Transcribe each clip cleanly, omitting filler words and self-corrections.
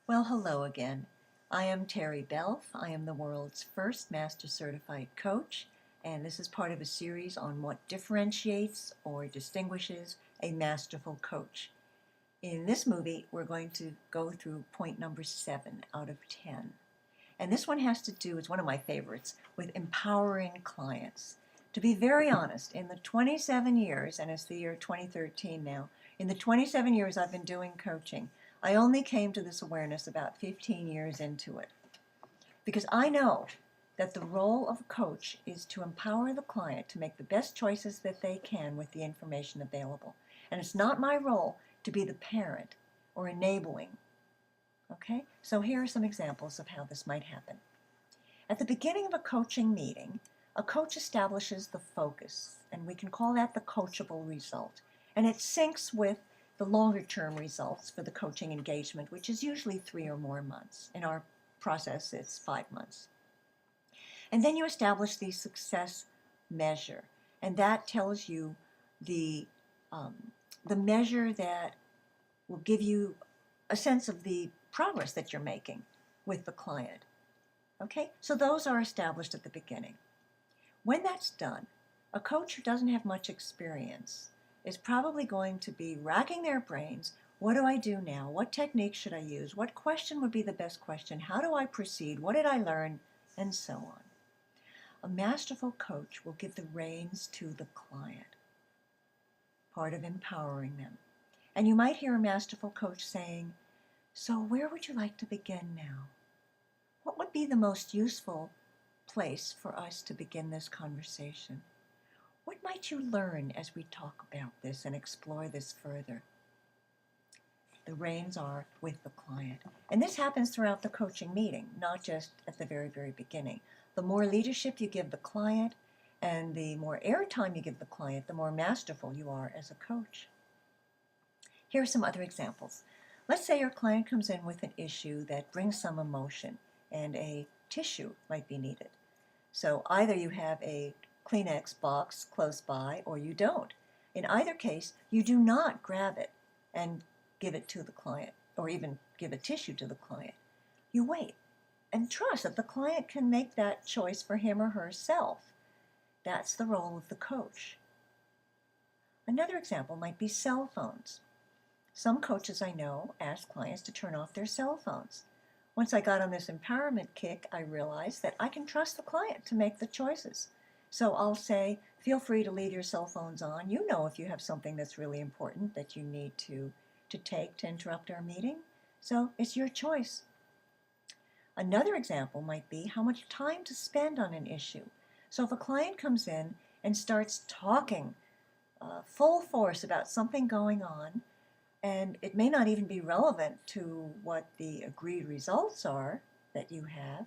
Well, hello again. I am Teri Belf. I am the world's first Master Certified Coach, and this is part of a series on what differentiates or distinguishes a masterful coach. In this movie, we're going to go through point number 7 out of 10. And this one has to do, it's one of my favorites, with empowering clients. To be very honest, in the 27 years, and it's the year 2013 now, in the 27 years I've been doing coaching, I only came to this awareness about 15 years into it. Because I know that the role of a coach is to empower the client to make the best choices that they can with the information available. And it's not my role to be the parent or enabling. Okay? So here are some examples of how this might happen. At the beginning of a coaching meeting, a coach establishes the focus, and we can call that the coachable result. And it syncs with the longer term results for the coaching engagement, which is usually 3 or more months. In our process, it's 5 months. And then you establish the success measure, and that tells you the measure that will give you a sense of the progress that you're making with the client. Okay, so those are established at the beginning. When that's done, a coach who doesn't have much experience is probably going to be racking their brains. What do I do now? What technique should I use? What question would be the best question? How do I proceed? What did I learn? And so on. A masterful coach will give the reins to the client, part of empowering them. And you might hear a masterful coach saying, "So where would you like to begin now? What would be the most useful place for us to begin this conversation? What might you learn as we talk about this and explore this further?" The reins are with the client. And this happens throughout the coaching meeting, not just at the very, very beginning. The more leadership you give the client and the more airtime you give the client, the more masterful you are as a coach. Here are some other examples. Let's say your client comes in with an issue that brings some emotion, and a tissue might be needed. So either you have a Kleenex box close by or you don't. In either case, you do not grab it and give it to the client or even give a tissue to the client. You wait and trust that the client can make that choice for him or herself. That's the role of the coach. Another example might be cell phones. Some coaches I know ask clients to turn off their cell phones. Once I got on this empowerment kick, I realized that I can trust the client to make the choices. So I'll say, feel free to leave your cell phones on. You know if you have something that's really important that you need to take to interrupt our meeting. So it's your choice. Another example might be how much time to spend on an issue. So if a client comes in and starts talking full force about something going on, and it may not even be relevant to what the agreed results are that you have,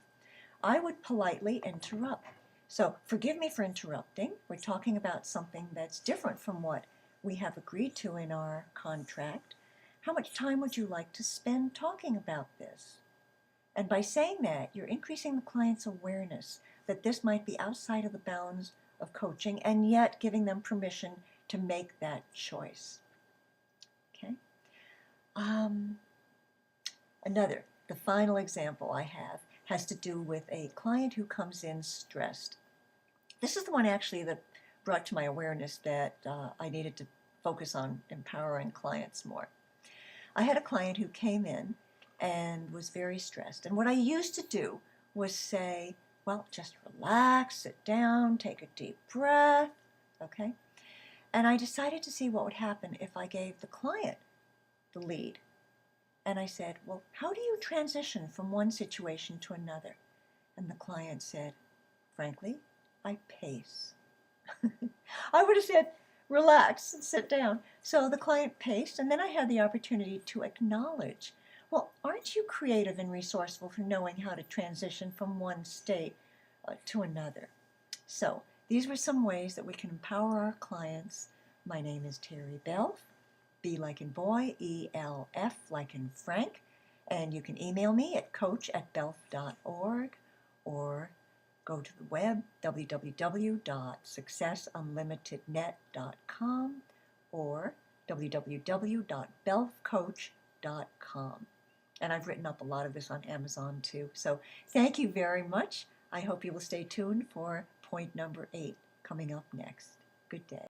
I would politely interrupt. So forgive me for interrupting. We're talking about something that's different from what we have agreed to in our contract. How much time would you like to spend talking about this? And by saying that, you're increasing the client's awareness that this might be outside of the bounds of coaching, and yet giving them permission to make that choice. Okay? The final example I have has to do with a client who comes in stressed. This is the one actually that brought to my awareness that I needed to focus on empowering clients more. I had a client who came in and was very stressed. And what I used to do was say, well, just relax, sit down, take a deep breath, okay? And I decided to see what would happen if I gave the client the lead. And I said, well, how do you transition from one situation to another? And the client said, frankly, I pace. I would have said, relax and sit down. So the client paced, and then I had the opportunity to acknowledge, well, aren't you creative and resourceful for knowing how to transition from one state to another? So these were some ways that we can empower our clients. My name is Teri Belf, B like in boy, E-L-F like in Frank, and you can email me at coach@belf.org or go to the web, www.successunlimitednet.com or www.belfcoach.com. And I've written up a lot of this on Amazon too. So thank you very much. I hope you will stay tuned for point number 8 coming up next. Good day.